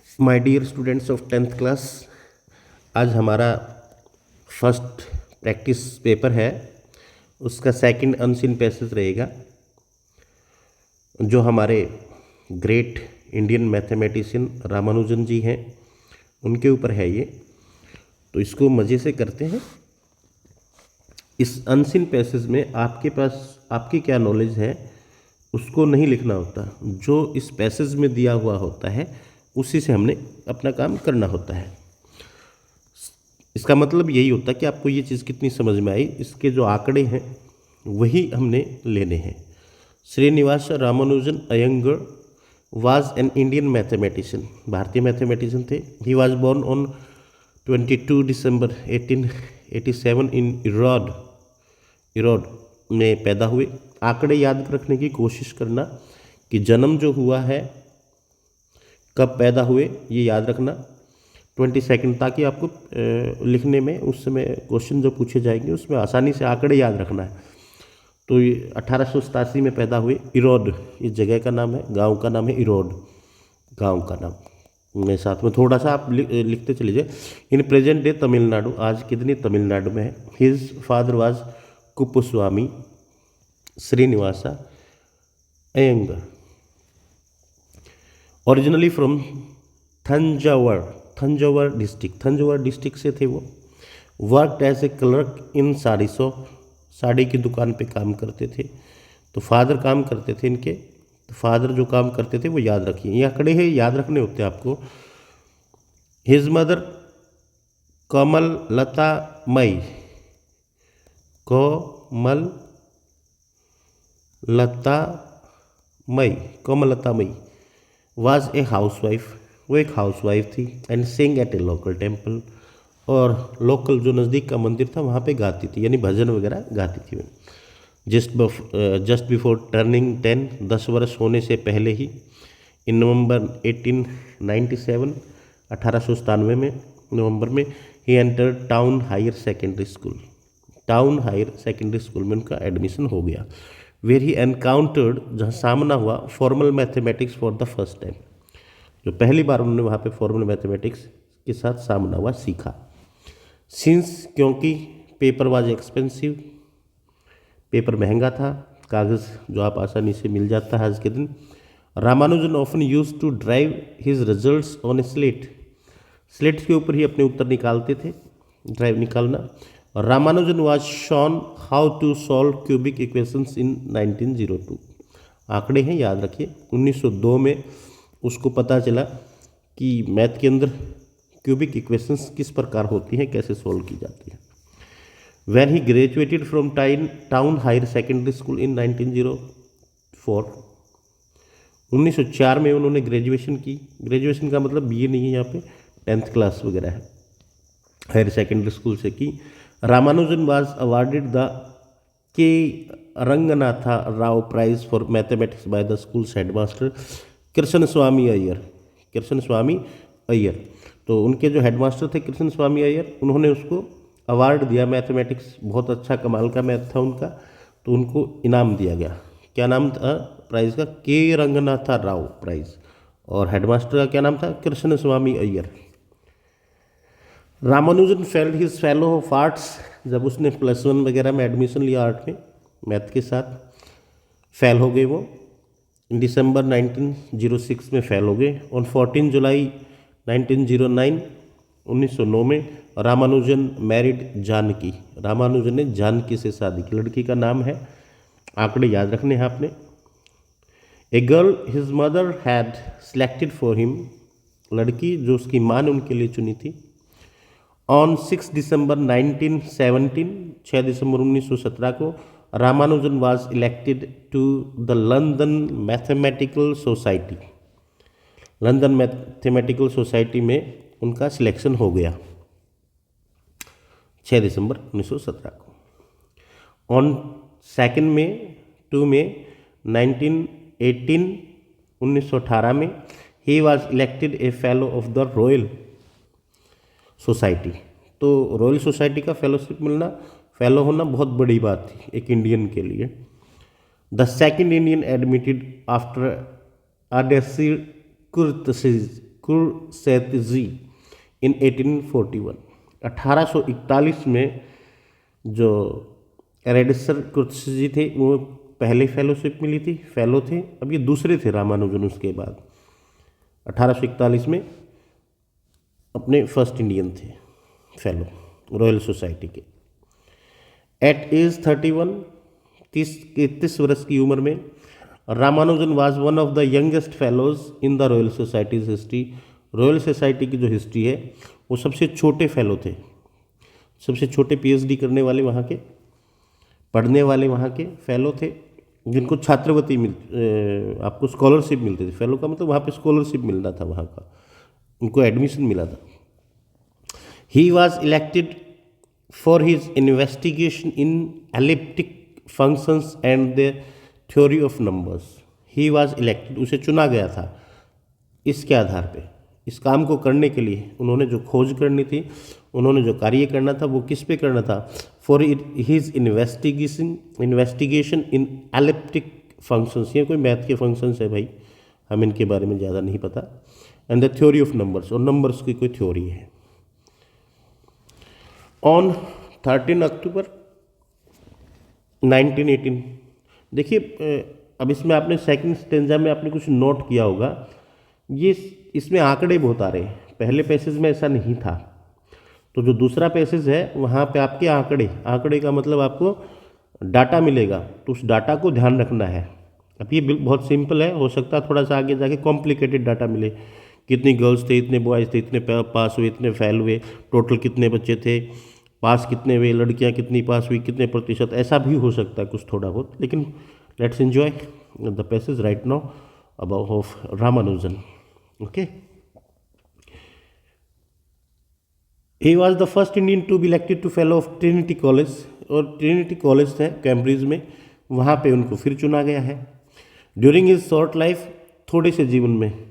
My dear students of 10th class, आज हमारा first practice paper है। उसका सेकंड अनसीन पैसेज रहेगा जो हमारे ग्रेट इंडियन मैथमेटिशियन रामानुजन जी हैं, उनके ऊपर है ये। तो इसको मज़े से करते हैं। इस अनसीन पैसेज में आपके पास आपकी क्या नॉलेज है उसको नहीं लिखना होता, जो इस पैसेज में दिया हुआ होता है उसी से हमने अपना काम करना होता है। इसका मतलब यही होता है कि आपको ये चीज़ कितनी समझ में आई, इसके जो आंकड़े हैं वही हमने लेने हैं। Srinivasa Ramanujan Iyengar was an Indian mathematician, भारतीय मैथमेटिशियन थे। He was born on 22 December 1887 in Erode में पैदा हुए। आंकड़े याद रखने की कोशिश करना कि जन्म जो हुआ है, कब पैदा हुए, ये याद रखना 22, ताकि आपको लिखने में उस समय क्वेश्चन जो पूछे जाएंगे उसमें आसानी से आंकड़े याद रखना है। तो ये 1887 में पैदा हुए। इरोड इस जगह का नाम है, गांव का नाम है इरोड, गांव का नाम। मैं साथ में थोड़ा सा आप लिखते चले जाए। इन प्रेजेंट डे तमिलनाडु, आज के दिन तमिलनाडु में है। His father was Kuppuswamy Srinivasa Iyengar, originally from Thanjavur district से थे वो। Work as a clerk in sari shop, sari की दुकान पे काम करते थे। तो फादर काम करते थे इनके, तो फादर जो काम करते थे वो याद रखिए, ये आंकड़े हैं, याद रखने होते हैं आपको। हिज मदर कोमल लता मई वाज ए हाउसवाइफ, वो एक हाउसवाइफ थी। And sing at a local temple, और लोकल जो नज़दीक का मंदिर था वहाँ पे गाती थी, यानी भजन वगैरह गाती थी। जस्ट बिफोर टर्निंग 10, 10 वर्ष होने से पहले ही, इन नवंबर 1897, 1897 में नवंबर में, he enter town higher secondary school में उनका एडमिशन हो गया। वेयर ही एनकाउंटर्ड, जहाँ सामना हुआ, formal mathematics for the first time, जो पहली बार उन्होंने वहाँ पे फॉर्मल मैथमेटिक्स के साथ सामना हुआ, सीखा। सिंस, क्योंकि पेपर वाज एक्सपेंसिव, पेपर महंगा था, कागज़ जो आप आसानी से मिल जाता है आज के दिन। Ramanujan often use to derive his results on a slates के ऊपर ही अपने उत्तर निकालते थे, ड्राइव निकालना। Ramanujan was shown how to solve cubic equations in 1902, आंकड़े हैं, याद रखिए। 1902 में उसको पता चला कि मैथ के अंदर क्यूबिक इक्वेशंस किस प्रकार होती हैं, कैसे सॉल्व की जाती है। When he graduated from town higher secondary school in 1904, 1904 में उन्होंने ग्रेजुएशन की। ग्रेजुएशन का मतलब बीए नहीं है, यहाँ पे 10th क्लास वगैरह है, हायर सेकेंडरी स्कूल से की। Ramanujan was awarded the K Ranganatha Rao prize for mathematics by the school's headmaster Krishna Swami Iyer. तो उनके जो हेडमास्टर थे कृष्ण स्वामी अय्यर, उन्होंने उसको अवार्ड दिया। मैथमेटिक्स बहुत अच्छा, कमाल का मैथ था उनका, तो उनको इनाम दिया गया। क्या नाम था प्राइज़ का? K Ranganatha Rao prize. और हेडमास्टर का क्या नाम था? Krishna Swami Iyer. Ramanujan failed his fellow of arts, जब उसने +1 वगैरह में एडमिशन लिया आर्ट में, मैथ के साथ, फेल हो गए वो। दिसंबर 1906 में फेल हो गए। ऑन 14 जुलाई 1909, 1909 में रामानुजन मैरिड जानकी, रामानुजन ने जानकी से शादी की। लड़की का नाम है, आंकड़े याद रखने हैं आपने। A girl his mother had selected for him, लड़की जो उसकी माँ ने उनके लिए चुनी थी। ऑन 6 दिसंबर 1917, 6 दिसंबर 1917 को, Ramanujan was elected to the London mathematical society, London mathematical society में उनका सिलेक्शन हो गया 6 दिसंबर 1917 को। ऑन 2 में 1918 में, he was elected a fellow of the Royal Society. तो रॉयल सोसाइटी का फेलोशिप मिलना, फेलो होना बहुत बड़ी बात थी एक इंडियन के लिए। The second Indian admitted after Ardaseer Cursetjee in 1841। 1841 में जो एरेडिसर कुरसेत्जी थे वो पहले फेलोशिप मिली थी, फेलो थे। अब ये दूसरे थे रामानुजन उसके बाद। 1841 में अपने फर्स्ट इंडियन थे फेलो रॉयल सोसाइटी के। एट एज 31, 31 वर्ष की उम्र में Ramanujan was one of the youngest fellows in the royal societies history. Royal society की जो हिस्ट्री है वो सबसे छोटे फेलो थे, सबसे छोटे पीएचडी करने वाले वहाँ के, पढ़ने वाले वहाँ के फेलो थे, जिनको छात्रवृत्ति आपको स्कॉलरशिप मिलती थी। फेलो का मतलब वहाँ पे स्कॉलरशिप मिलना था, वहाँ का उनको एडमिशन मिला था। He was elected for his investigation in elliptic functions and the theory of numbers. He was elected, उसे चुना गया था इसके आधार पे, इस काम को करने के लिए उन्होंने जो खोज करनी थी, उन्होंने जो कार्य करना था वो किस पे करना था? For his investigation in elliptic functions. ये कोई मैथ के फंक्शंस है भाई, हम इनके बारे में ज़्यादा नहीं पता। And the theory of numbers, और नंबर्स की कोई थ्योरी है। ऑन 13 अक्टूबर 1918, देखिए अब इसमें आपने सेकंड स्टेंजा में आपने कुछ नोट किया होगा, ये इसमें आंकड़े बहुत आ रहे हैं। पहले पैसेज में ऐसा नहीं था, तो जो दूसरा पैसेज है वहाँ पे आपके आंकड़े का मतलब आपको डाटा मिलेगा, तो उस डाटा को ध्यान रखना है। अब ये बहुत सिंपल है, हो सकता है थोड़ा सा आगे जाके कॉम्प्लिकेटेड डाटा मिले। कितनी गर्ल्स थे, इतने बॉयज़ थे, इतने पास हुए, इतने फेल हुए, टोटल कितने बच्चे थे, पास कितने हुए, लड़कियां कितनी पास हुई, कितने प्रतिशत, ऐसा भी हो सकता है कुछ थोड़ा बहुत। लेकिन let's enjoy the passage right now about of Ramanujan. Okay, he was the first Indian to be elected to fellow of Trinity college, और ट्रिनिटी कॉलेज है कैम्ब्रिज में, वहाँ पे उनको फिर चुना गया है। ड्यूरिंग हिज शॉर्ट लाइफ, थोड़े से जीवन में,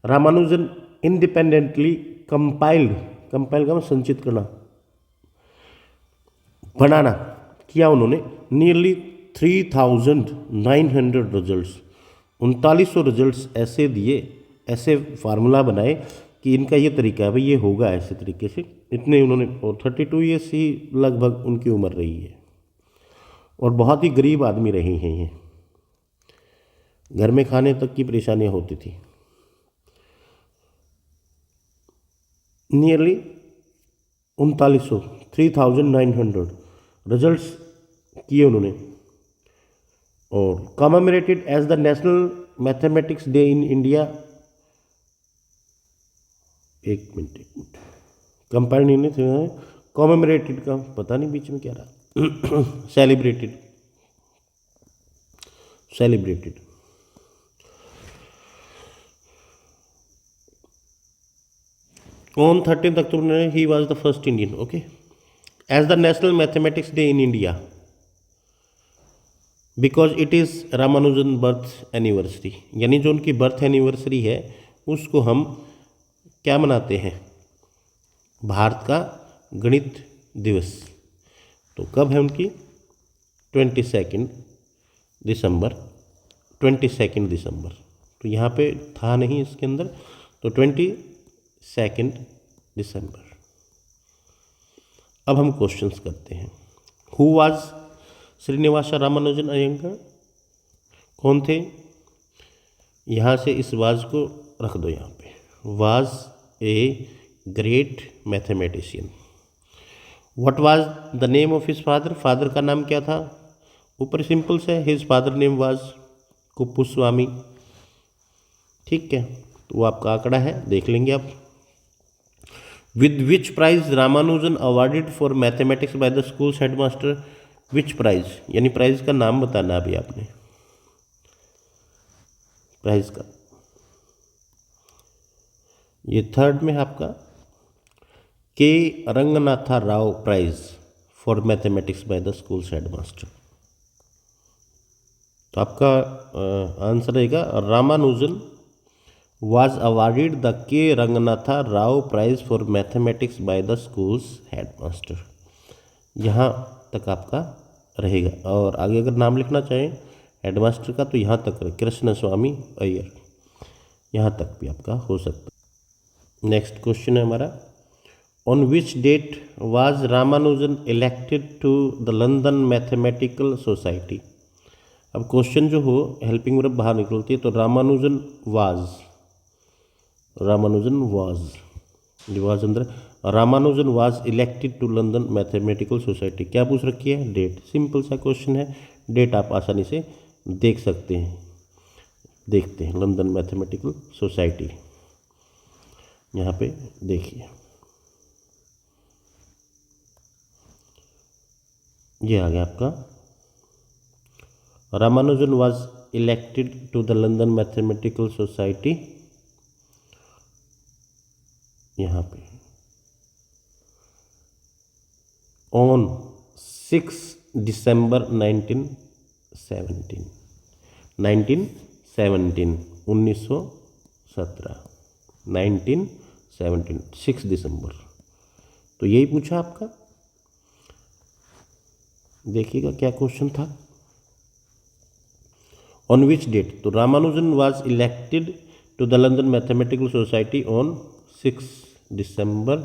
रामानुजन इंडिपेंडेंटली कंपाइल का मतलब संचित करना, बनाना किया उन्होंने नियरली 3900 रिजल्ट्स, 3900 रिजल्ट्स ऐसे दिए, ऐसे फार्मूला बनाए कि इनका ये तरीका है भाई, ये होगा ऐसे तरीके से। इतने उन्होंने, और 32 ईयर्स ही लगभग उनकी उम्र रही है, और बहुत ही गरीब आदमी रहे हैं ये, घर में खाने तक की परेशानियाँ होती थी। नियरली 3900 रिजल्ट्स किए उन्होंने, और commemorated as the national mathematics day in India. एक मिनट कंपेयर नहीं थे, कमेमोरेटेड का पता नहीं बीच में क्या रहा, celebrated. On 13th October, he was the first Indian, okay, as the National Mathematics Day in India, because it is Ramanujan birth anniversary। यानी जो उनकी बर्थ एनिवर्सरी है उसको हम क्या मनाते हैं? भारत का गणित दिवस। तो कब है उनकी? 22 दिसंबर। तो यहाँ पे था नहीं इसके अंदर, तो 22 दिसंबर। अब हम क्वेश्चंस करते हैं। Who was Srinivasa Ramanujan Iyengar? कौन थे? यहाँ से इस वाज को रख दो यहाँ पे। Was a great mathematician. What was the name of his father? Father का नाम क्या था? ऊपर सिंपल से, his father name was Kuppuswamy. ठीक है, तो वो आपका आंकड़ा है, देख लेंगे आप। With which prize Ramanujan awarded for mathematics by the school headmaster? Which prize, यानी प्राइज का नाम बताना अभी आपने, प्राइज का। ये थर्ड में है आपका K Ranganatha Rao prize for mathematics by the school headmaster. तो आपका आंसर रहेगा Ramanujan was awarded the K. Ranganatha Rao Prize for Mathematics by the school's headmaster। यहाँ तक आपका रहेगा, और आगे अगर नाम लिखना चाहें हेडमास्टर का तो यहाँ तक कृष्ण स्वामी अय्यर, यहाँ तक भी आपका हो सकता है। नेक्स्ट क्वेश्चन है हमारा, on which date was Ramanujan elected to the London mathematical society. अब क्वेश्चन जो हो हेल्पिंग वर्ब बाहर निकलती है, तो रामानुजन वाज अंदर, Ramanujan was elected to London mathematical society, क्या पूछ रखी है, डेट। सिंपल सा क्वेश्चन है, डेट आप आसानी से देख सकते हैं। देखते हैं लंदन मैथमेटिकल सोसाइटी, यहाँ पे देखिए ये आ गया आपका, Ramanujan was elected to the London mathematical society, यहाँ पे ऑन 6 दिसंबर 1917 6 दिसंबर, तो यही पूछा आपका। देखिएगा क्या क्वेश्चन था, ऑन विच डेट, तो Ramanujan was elected to the London mathematical society on 6 दिसंबर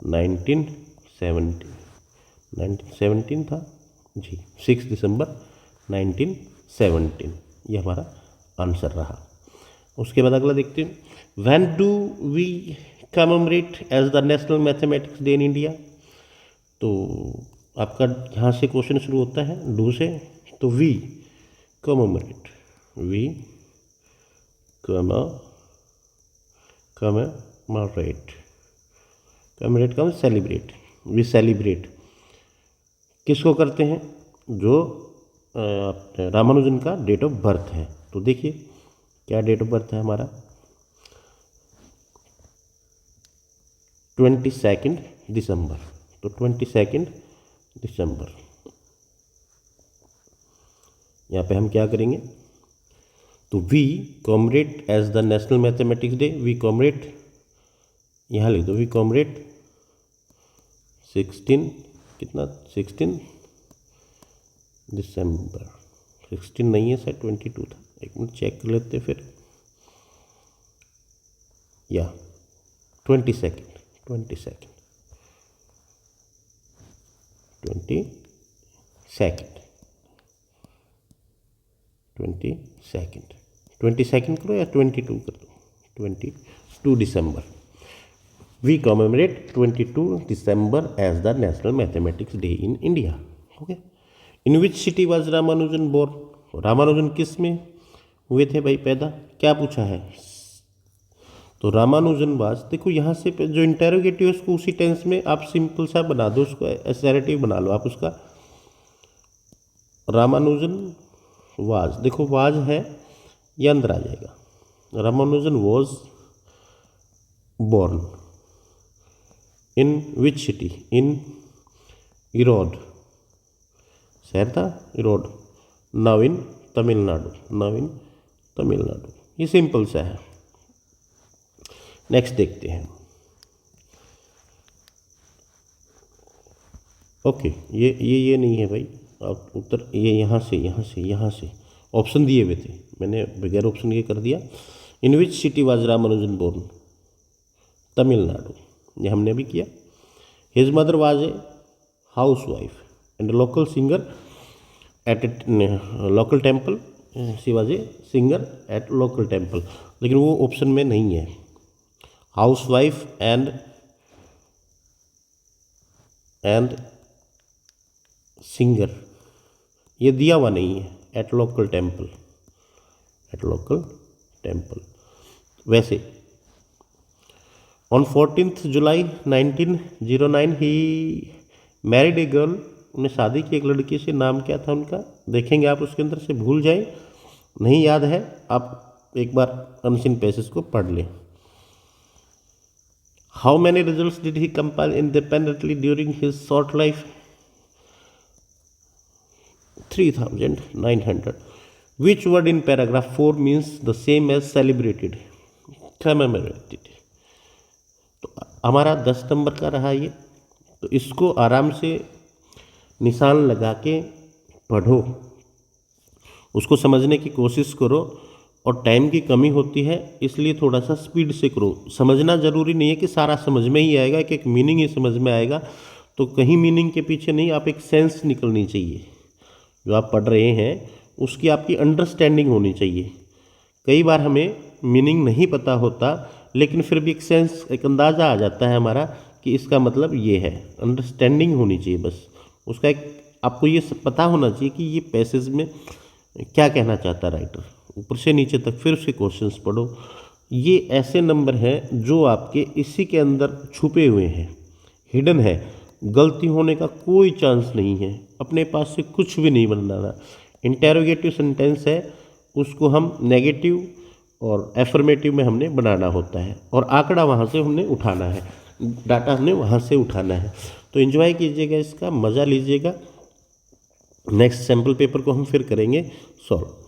1917 था जी, 6 दिसंबर 1917, ये हमारा आंसर रहा। उसके बाद अगला देखते हैं, when do we commemorate as the national mathematics day in India. तो आपका यहाँ से क्वेश्चन शुरू होता है डू से, तो we commemorate, celebrate, we celebrate किसको करते हैं, जो रामानुजन का डेट ऑफ बर्थ है। तो देखिए क्या डेट ऑफ बर्थ है हमारा, 22 दिसंबर, तो 22 दिसंबर, यहाँ पे हम क्या करेंगे, तो we commemorate as the national mathematics day, we commemorate, यहाँ लिख दो, वी कॉमरेट 16 दिसंबर, 16 नहीं है सर, 22 था, एक मिनट चेक कर लेते फिर, या 22 करो या 22 कर दो, 22 दिसंबर, we commemorate 22 December as the national mathematics day in India. Okay, in which city was Ramanujan born, Ramanujan किस में हुए थे भाई पैदा, क्या पूछा है, तो रामानुजन वाज, देखो यहाँ से जो इंटेरोगेटिव है उसको उसी टेंस में आप सिंपल सा बना दो, उसको एसरेटिव बना लो आप उसका, रामानुजन वाज, देखो वाज है ये अंदर आ जाएगा, Ramanujan was born in which city, in Erode, शहर था इरोड, नाउ इन तमिलनाडु, ये सिंपल सा है। नेक्स्ट देखते हैं, ओके, ये नहीं है भाई, आप उत्तर ये यहाँ से ऑप्शन दिए हुए थे, मैंने बगैर ऑप्शन ये कर दिया, in which city was Ramanujan born, Tamil Nadu, ये हमने भी किया। His mother was a house wife and local singer at a local temple, she was a singer at local temple, लेकिन वो ऑप्शन में नहीं है, हाउस वाइफ एंड सिंगर ये दिया हुआ नहीं है, एट लोकल टेम्पल, वैसे on 14 July 1909 he married a girl, उन्हें शादी की एक लड़की से, नाम क्या था उनका, देखेंगे आप उसके अंदर से भूल जाए, नहीं याद है आप एक बार अनसीन पैसेज को पढ़ लें। How many results did he compile independently during his short life, 3900। Which word in paragraph 4 means the same as celebrated, commemorated, तो हमारा 10 नंबर का रहा ये, तो इसको आराम से निशान लगा के पढ़ो, उसको समझने की कोशिश करो और टाइम की कमी होती है, इसलिए थोड़ा सा स्पीड से करो। समझना ज़रूरी नहीं है कि सारा समझ में ही आएगा, कि एक मीनिंग ही समझ में आएगा, तो कहीं मीनिंग के पीछे नहीं, आप एक सेंस निकलनी चाहिए जो आप पढ़ रहे हैं, उसकी आपकी अंडरस्टैंडिंग होनी चाहिए। कई बार हमें मीनिंग नहीं पता होता, लेकिन फिर भी एक सेंस, एक अंदाज़ा आ जाता है हमारा कि इसका मतलब ये है। अंडरस्टैंडिंग होनी चाहिए बस, उसका एक आपको ये पता होना चाहिए कि ये पैसेज में क्या कहना चाहता है राइटर, ऊपर से नीचे तक फिर उसके क्वेश्चंस पढ़ो। ये ऐसे नंबर हैं जो आपके इसी के अंदर छुपे हुए हैं, हिडन है, गलती होने का कोई चांस नहीं है, अपने पास से कुछ भी नहीं बनाना। इंटेरोगेटिव सेंटेंस है, उसको हम नेगेटिव और एफर्मेटिव में हमने बनाना होता है, और आंकड़ा वहाँ से हमने उठाना है, डाटा हमने वहाँ से उठाना है। तो एंजॉय कीजिएगा, इसका मज़ा लीजिएगा। नेक्स्ट सैम्पल पेपर को हम फिर करेंगे सॉल्व।